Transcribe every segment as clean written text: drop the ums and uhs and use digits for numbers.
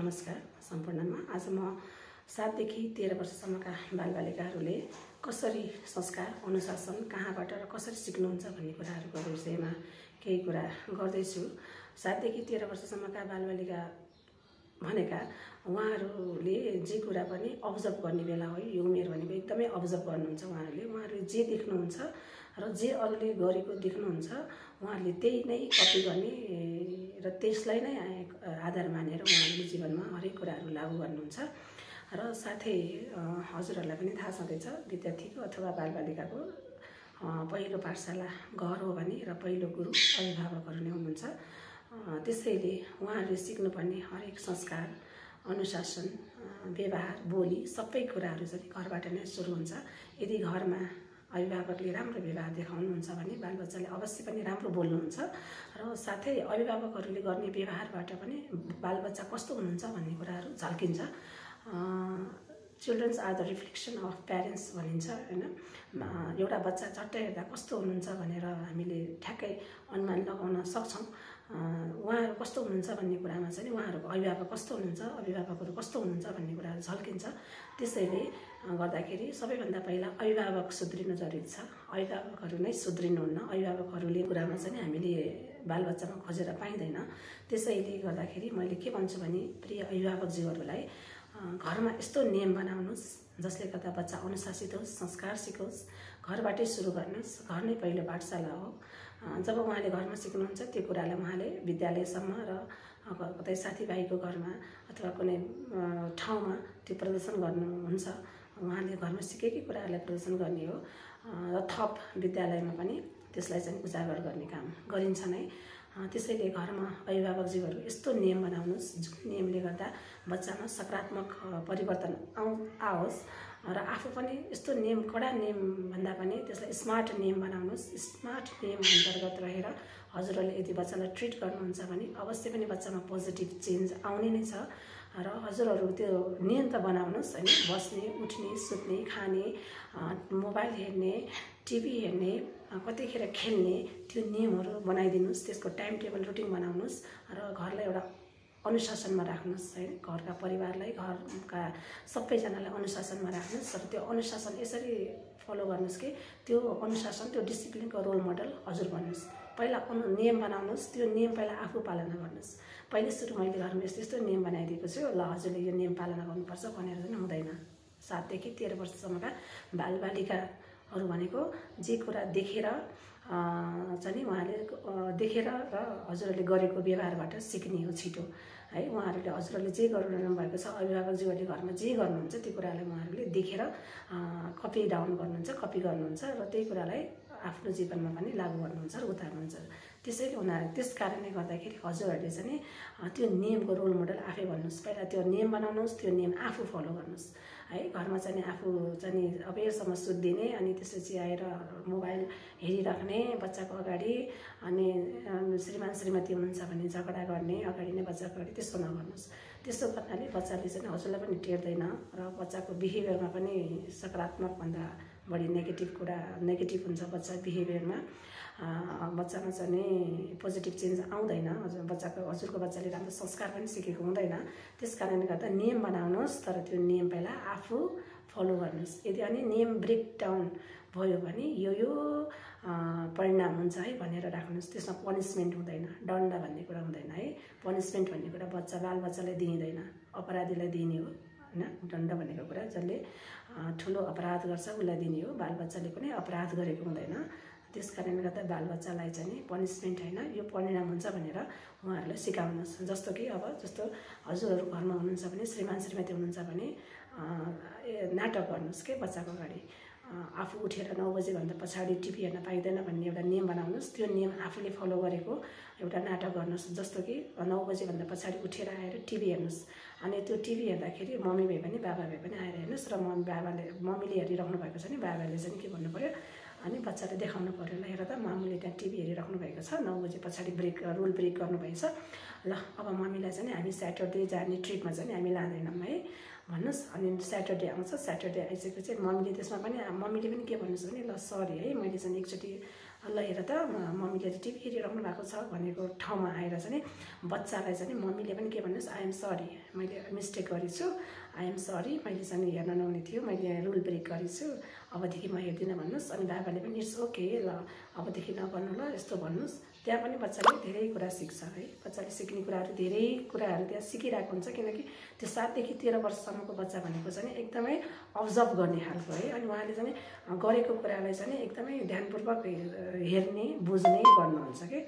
नमस्कार सम्पूर्णमा। आज म 7 देखि 13 वर्षसम्मका बालबालिकाहरूले कसरी संस्कार अनुशासन कहाँबाट र कसरी सिक्नुहुन्छ भन्ने कुराहरूको विषयमा केही कुरा गर्दैछु। 7 देखि 13 वर्षसम्मका बालबालिका भनेका उहाँहरूले जे कुरा पनि अब्जर्भ गर्ने बेला हो। यो उमेर भनेको एकदमै अब्जर्भ गर्नुहुन्छ। उहाँहरूले जे देख्नुहुन्छ र जे अरूले गरेको देख्नुहुन्छ उहाँहरूले त्यही नै कपी गर्ने र त्यसलाई नै आधार मानेर उहाँहरूले जीवनमा हरेक कुराहरू लागू गर्नुहुन्छ। र साथै हजुरहरूलाई पनि थाहा छँदैछ, विद्यार्थीको अथवा बालबालिकाको पहिलो पाठशाला घर हो भने र पहिलो गुरु अभिभावकहरू नै हुनुहुन्छ। त्यसैले उहाँहरूले सिक्नुपर्ने हरेक संस्कार, अनुशासन, व्यवहार, बोली सबै कुराहरू चाहिँ घरबाट नै सुरु हुन्छ। यदि घरमा अभिभावकले राम्रो व्यवहार देखाउनुहुन्छ भने बालबच्चाले अवश्य पनि राम्रो बोल्नुहुन्छ र साथै अभिभावकहरूले गर्ने व्यवहारबाट पनि बालबच्चा कस्तो हुनुहुन्छ भन्ने कुराहरू झल्किन्छ। Childrens are the reflection of parents भनिन्छ हैन। एउटा बच्चा झट्टै हेर्दा कस्तो हुनुहुन्छ भनेर हामीले ठ्याक्कै अनुमान लगाउन सक्छौँ। उहाँहरू कस्तो हुनुहुन्छ भन्ने कुरामा चाहिँ उहाँहरूको अभिभावक कस्तो हुनुहुन्छ, अभिभावकहरू कस्तो हुनुहुन्छ भन्ने कुराहरू झल्किन्छ। त्यसैले गर्दाखेरि सबैभन्दा पहिला अभिभावक सुध्रिनु जरुरी छ। अभिभावकहरू नै सुध्रिनुहुन्न। अभिभावकहरूले कुरामा चाहिँ हामीले बालबच्चामा खोजेर पाइँदैन। त्यसैले गर्दाखेरि मैले के भन्छु भने प्रिय अभिभावकज्यूहरूलाई घरमा यस्तो नियम बनाउनुहोस् जसले गर्दा बच्चा अनुशासित होस्, संस्कार सिकोस्। घरबाटै सुरु गर्नुहोस्। घर नै पहिलो पाठशाला हो। जब उहाँले घरमा सिक्नुहुन्छ त्यो कुरालाई उहाँले विद्यालयसम्म र कतै साथीभाइको घरमा अथवा कुनै ठाउँमा त्यो प्रदर्शन गर्नुहुन्छ। उहाँले घरमा सिकेकै कुराहरूलाई प्रदर्शन गर्ने हो र थप विद्यालयमा पनि त्यसलाई चाहिँ उजागर गर्ने काम गरिन्छ नै। त्यसैले घरमा अभिभावकज्यूहरू यस्तो नियम बनाउनुहोस् जुन नियमले गर्दा बच्चामा सकारात्मक परिवर्तन आओस् र आफू पनि यस्तो नियम, कडा नियम भन्दा पनि त्यसलाई स्मार्ट नियम बनाउनुहोस्। स्मार्ट नियम अन्तर्गत रहेर हजुरहरूले यदि बच्चालाई ट्रिट गर्नुहुन्छ भने अवश्य पनि बच्चामा पोजिटिभ चेन्ज आउने नै छ। र हजुरहरू त्यो नियम त बनाउनुहोस् हैन। बस्ने, उठ्ने, सुत्ने, खाने, मोबाइल हेर्ने, टिभी हेर्ने, कतिखेर खेल्ने त्यो नियमहरू बनाइदिनुहोस्। त्यसको टाइम टेबल रुटिन बनाउनुहोस् र घरलाई एउटा अनुशासनमा राख्नुहोस् है। घरका परिवारलाई, घरका सबैजनालाई अनुशासनमा राख्नुहोस् र त्यो अनुशासन यसरी फलो गर्नुहोस् कि त्यो अनुशासन, त्यो डिसिप्लिनको रोल मोडल हजुर बन्नुहोस्। पहिला नियम बनाउनुहोस्, त्यो नियम पहिला आफू पालना गर्नुहोस्। पहिले सुरु मैले घरमा यस्तो यस्तो नियम बनाइदिएको छु, ल हजुरले यो नियम पालना गर्नुपर्छ भनेर चाहिँ हुँदैन। 7 देखि 13 वर्षसम्मका बालबालिकाहरू भनेको जे कुरा देखेर चाहिँ उहाँले देखेर र हजुरहरूले गरेको व्यवहारबाट सिक्ने हो छिटो है। उहाँहरूले हजुरहरूले जे गरिरहनु भएको छ, अभिभावकज्यूहरूले घरमा जे गर्नुहुन्छ त्यो कुरालाई उहाँहरूले देखेर कपी डाउन गर्नुहुन्छ, कपी गर्नुहुन्छ र त्यही कुरालाई आफ्नो जीवनमा पनि लागू गर्नुहुन्छ र उतार्नुहुन्छ। त्यसैले उनीहरू त्यस कारणले गर्दाखेरि हजुरहरूले चाहिँ त्यो नियमको रोल मोडल आफै बन्नुहोस्। पहिला त्यो नियम बनाउनुहोस्, त्यो नियम आफू फलो गर्नुहोस् है। घरमा चाहिँ आफू चाहिँ अबेरसम्म सुत्दिने अनि त्यसपछि आएर मोबाइल हेरिराख्ने बच्चाको अगाडि, अनि श्रीमान श्रीमती हुनुहुन्छ भने झगडा गर्ने अगाडि नै बच्चाको अगाडि त्यस्तो नगर्नुहोस्। त्यस्तो गर्नाले बच्चाले चाहिँ हजुरलाई पनि टेर्दैन र बच्चाको बिहेभियरमा पनि सकारात्मक भन्दा बढी नेगेटिभ हुन्छ बच्चा बिहेभियरमा। बच्चामा चाहिँ पोजिटिभ चेन्ज आउँदैन। हजुरको बच्चाले राम्रो संस्कार पनि सिकेको हुँदैन। त्यस कारणले गर्दा नियम बनाउनुहोस्, तर त्यो नियम पहिला आफू फलो गर्नुहोस्। यदि अनि नियम ब्रेक डाउन भयो भने यो परिणाम हुन्छ है भनेर राख्नुहोस्। त्यसमा पनिसमेन्ट हुँदैन, दण्ड भन्ने कुरा हुँदैन है। पनिसमेन्ट भन्ने कुरा बालबच्चालाई दिइँदैन, अपराधीलाई दिने हो हैन। दण्ड भनेको कुरा जसले ठुलो अपराध गर्छ उसलाई दिने हो। बालबच्चाले कुनै अपराध गरेको हुँदैन। त्यस कारणले गर्दा बालबच्चालाई चाहिँ पनिसमेन्ट होइन, यो परिणाम हुन्छ भनेर उहाँहरूलाई सिकाउनुहोस्। जस्तो कि अब हजुरहरू घरमा हुनुहुन्छ भने, श्रीमान श्रीमती हुनुहुन्छ भने नाटक गर्नुहोस् के बच्चाको अगाडि। आफू उठेर 9 बजेभन्दा पछाडि टिभी हेर्न पाइँदैन भन्ने एउटा नियम बनाउनुहोस्। त्यो नियम आफूले फलो गरेको एउटा नाटक गर्नुहोस्। जस्तो कि 9 बजेभन्दा पछाडि उठेर आएर टिभी हेर्नुहोस्। अनि त्यो टिभी हेर्दाखेरि मम्मी भए पनि बाबा भए पनि आएर हेर्नुहोस् र मम्मीले हेरिराख्नु भएको छ नि बाबाले चाहिँ के भन्नु पऱ्यो, अनि बच्चाले देखाउनु पऱ्यो, ल हेर त मामुले त्यहाँ टिभी हेरिराख्नु भएको छ, 9 बजे पछाडि रुल ब्रेक गर्नुभएछ, ल अब मम्मीलाई चाहिँ हामी स्याटरडे जाने ट्रिपमा चाहिँ हामी लाँदैनौँ है भन्नुहोस्। अनि स्याटरडे आउँछ, स्याटरडे आइसकेपछि मम्मीले त्यसमा पनि के भन्नुहोस् भने, ल सरी है मैले चाहिँ एकचोटि ल हेर त मम्मीले टिभी हेरिरहनु भएको छ भनेको ठाउँमा आएर चाहिँ बच्चालाई चाहिँ मम्मीले पनि के भन्नुहोस् आई एम सरी, मैले मिस्टेक गरेछु, आई एम सरी, मैले चाहिँ हेर्न नहुने थियो, मैले रुल ब्रेक गरेछु, अबदेखि म हेर्दिनँ भन्नुहोस्। अनि बाबाले पनि इट्स ओके, ल अबदेखि नगर्नु ल यस्तो भन्नुहोस्। त्यहाँ पनि बच्चाले धेरै कुरा सिक्छ है, बच्चाले सिक्ने कुराहरू धेरै कुराहरू त्यहाँ सिकिरहेको हुन्छ, किनकि त्यो 7 देखि 13 वर्षसम्मको बच्चा भनेको चाहिँ एकदमै अब्जर्भ गर्ने खालको है। अनि उहाँले चाहिँ गरेको कुरालाई चाहिँ एकदमै ध्यानपूर्वक हेर्ने बुझ्ने गर्नुहुन्छ कि।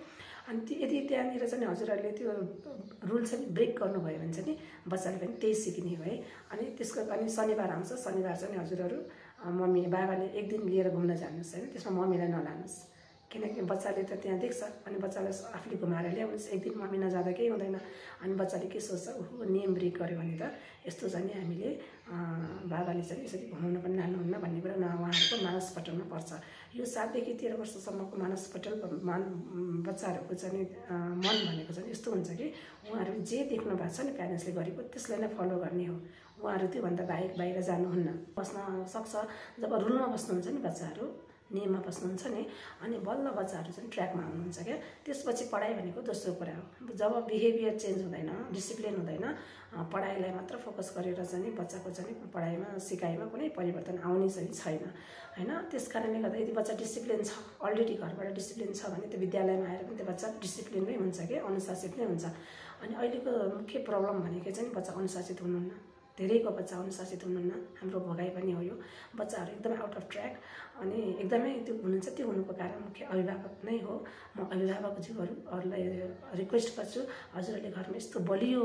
अनि यदि त्यहाँनिर चाहिँ हजुरहरूले त्यो रुल चाहिँ ब्रेक गर्नुभयो भने चाहिँ बच्चाले पनि त्यही सिक्ने हो है। अनि त्यसको अनि शनिबार आउँछ, शनिबार चाहिँ हजुरहरू मम्मी बाबाले एक दिन लिएर घुम्न जानुहोस् होइन, त्यसमा मम्मीलाई नलानुहोस्, किनकि बच्चाले त त्यहाँ देख्छ अनि बच्चालाई आफूले घुमाएर ल्याउनुहोस्। एक दिन मम्मी नजाँदा केही हुँदैन। अनि बच्चाले के सोच्छ, ओहो नियम ब्रेक गर्यो भने त यस्तो चाहिँ हामीले बाबाले चाहिँ यसरी घुमाउन पनि लानुहुन्न भन्ने कुरा उहाँहरूको मानस पटलमा पर्छ। यो 7 देखि 13 वर्षसम्मको मानस पटल बच्चाहरूको चाहिँ मन भनेको चाहिँ यस्तो हुन्छ कि उहाँहरू जे देख्नु भएको छ नि प्यारेन्ट्सले गरेको त्यसलाई नै फलो गर्ने हो। उहाँहरू त्योभन्दा बाहिर जानुहुन्न। बस्न सक्छ जब रुलमा बस्नुहुन्छ नि बच्चाहरू, नियममा बस्नुहुन्छ नि, अनि बल्ल बच्चाहरू चाहिँ ट्र्याकमा आउनुहुन्छ क्या। त्यसपछि पढाइ भनेको दोस्रो कुरा हो। जब बिहेभियर चेन्ज हुँदैन, डिसिप्लिन हुँदैन, पढाइलाई मात्र फोकस गरेर चाहिँ बच्चाको चाहिँ पढाइमा सिकाइमा कुनै परिवर्तन आउने चाहिँ छैन होइन। त्यस कारणले गर्दा यदि बच्चा डिसिप्लिन छ, अलरेडी घरबाट डिसिप्लिन छ भने त्यो विद्यालयमा आएर पनि त्यो बच्चा डिसिप्लिनमै हुन्छ कि, अनुशासित नै हुन्छ। अनि अहिलेको मुख्य प्रब्लम भनेको चाहिँ बच्चा अनुशासित हुनुहुन्न, धेरैको बच्चा अनुशासित हुनुहुन्न। हाम्रो भोगाइ पनि हो यो, बच्चाहरू एकदमै आउट अफ ट्र्याक अनि एकदमै त्यो हुनुहुन्छ। त्यो हुनुको कारण मुख्य अभिभावक नै हो। म अभिभावकज्यूहरूलाई रिक्वेस्ट गर्छु, हजुरहरूले घरमा यस्तो बलियो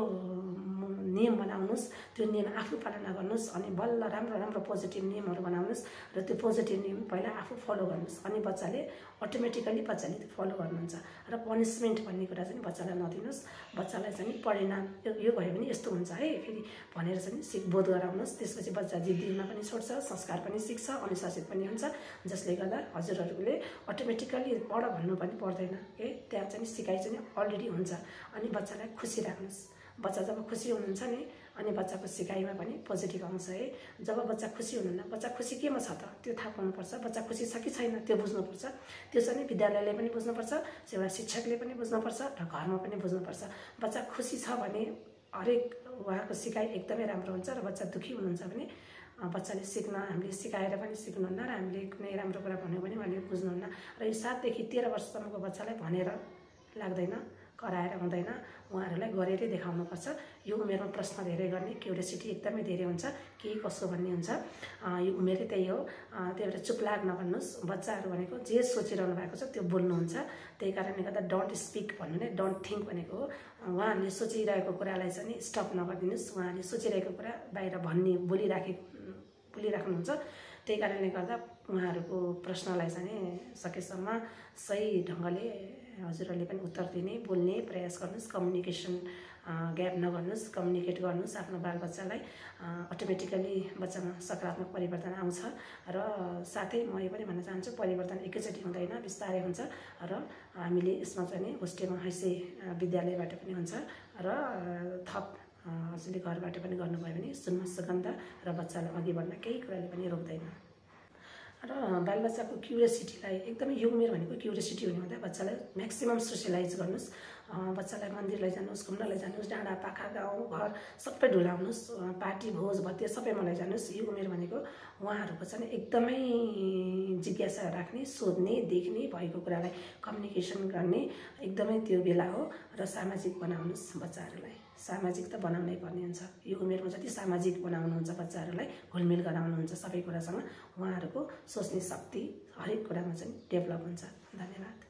नियम बनाउनुहोस्, त्यो नियम आफू पालना गर्नुहोस्, अनि बल्ल राम्रो राम्रो पोजिटिभ नियमहरू बनाउनुहोस् र त्यो पोजिटिभ नियम पहिला आफू फलो गर्नुहोस्। अनि बच्चाले अटोमेटिकली बच्चाले त्यो फलो गर्नुहुन्छ। र पनिसमेन्ट भन्ने कुरा चाहिँ बच्चालाई नदिनुहोस्। बच्चालाई चाहिँ परिणाम यो भयो भने यस्तो हुन्छ है फेरि भनेर चाहिँ सिकबोध गराउनुहोस्। त्यसपछि बच्चा जिद्दीमा पनि छोड्छ, संस्कार पनि सिक्छ, अनुशासित पनि हुन्छ, जसले गर्दा हजुरहरूले अटोमेटिकली पढ भन्नु पनि पर्दैन है। त्यहाँ चाहिँ सिकाइ चाहिँ अलरेडी हुन्छ। अनि बच्चालाई खुसी राख्नुहोस्। बच्चा जब खुसी हुनुहुन्छ नि अनि बच्चाको सिकाइमा पनि पोजिटिभ आउँछ है। जब बच्चा खुसी हुनुहुन्न, बच्चा खुसी केमा छ त त्यो थाहा पाउनुपर्छ। बच्चा खुसी छ कि छैन त्यो बुझ्नुपर्छ। त्यो चाहिँ विद्यालयले पनि बुझ्नुपर्छ, एउटा शिक्षकले पनि बुझ्नुपर्छ र घरमा पनि बुझ्नुपर्छ। बच्चा खुसी छ भने हरेक उहाँको सिकाइ एकदमै राम्रो हुन्छ। र बच्चा दुःखी हुनुहुन्छ भने बच्चाले हामीले सिकाएर पनि सिक्नुहुन्न र हामीले कुनै राम्रो कुरा भन्यो भने उहाँले बुझ्नुहुन्न। र यो 7 देखि 13 वर्षसम्मको बच्चालाई भनेर लाग्दैन, कराएर हुँदैन, उहाँहरूलाई गरेरै देखाउनुपर्छ। यो उमेरमा प्रश्न धेरै गर्ने, क्युरियोसिटी एकदमै धेरै हुन्छ, के कसो भन्ने हुन्छ। यो उमेरै त्यही हो। त्यही भएर चुप लाग नभन्नुहोस्। बच्चाहरू भनेको जे सोचिरहनु भएको छ त्यो बोल्नुहुन्छ। त्यही कारणले गर्दा डोन्ट स्पिक भन्नु नै डोन्ट थिङ्क भनेको हो। उहाँहरूले सोचिरहेको कुरालाई चाहिँ स्टप नगरिदिनुहोस्। उहाँहरूले सोचिरहेको कुरा बाहिर बोलिराख्नुहुन्छ। त्यही कारणले गर्दा उहाँहरूको प्रश्नलाई चाहिँ सकेसम्म सही ढङ्गले हजुरहरूले पनि उत्तर दिने, बोल्ने प्रयास गर्नुहोस्। कम्युनिकेसन ग्याप नगर्नुहोस्, कम्युनिकेट गर्नुहोस् आफ्नो बालबच्चालाई। अटोमेटिकली बच्चामा सकारात्मक परिवर्तन आउँछ। र साथै म यो पनि भन्न चाहन्छु, परिवर्तन एकैचोटि हुँदैन, बिस्तारै हुन्छ। र हामीले यसमा चाहिँ होस्टेलमा हैसे विद्यालयबाट पनि हुन्छ र थप हजुरले घरबाट पनि गर्नुभयो भने सुनमा सुगन्ध र बच्चालाई अघि बढ्न केही कुराले पनि रोक्दैन। र बालबच्चाको क्युरियोसिटीलाई एकदमै यो उमेर भनेको क्युरियोसिटी हुने हुँदा बच्चालाई म्याक्सिमम सोसियलाइज गर्नुहोस्। बच्चालाई मन्दिर लैजानुहोस्, घुम्न लैजानुहोस्, डाँडा पाखा गाउँ घर सबै डुलाउनुहोस्, पार्टी भोज भत्ते सबैमा लैजानुहोस्। यो उमेर भनेको उहाँहरूको चाहिँ एकदमै जिज्ञासा राख्ने, सोध्ने, देख्ने, भएको कुरालाई कम्युनिकेसन गर्ने एकदमै त्यो बेला हो। र सामाजिक बनाउनुहोस् बच्चाहरूलाई। सामाजिक त बनाउनै पर्ने हुन्छ। यो उमेरमा जति सामाजिक बनाउनुहुन्छ बच्चाहरूलाई, घुलमिल गराउनुहुन्छ सबै कुरासँग, उहाँहरूको सोच्ने शक्ति हरेक कुरामा चाहिँ डेभलप हुन्छ। धन्यवाद।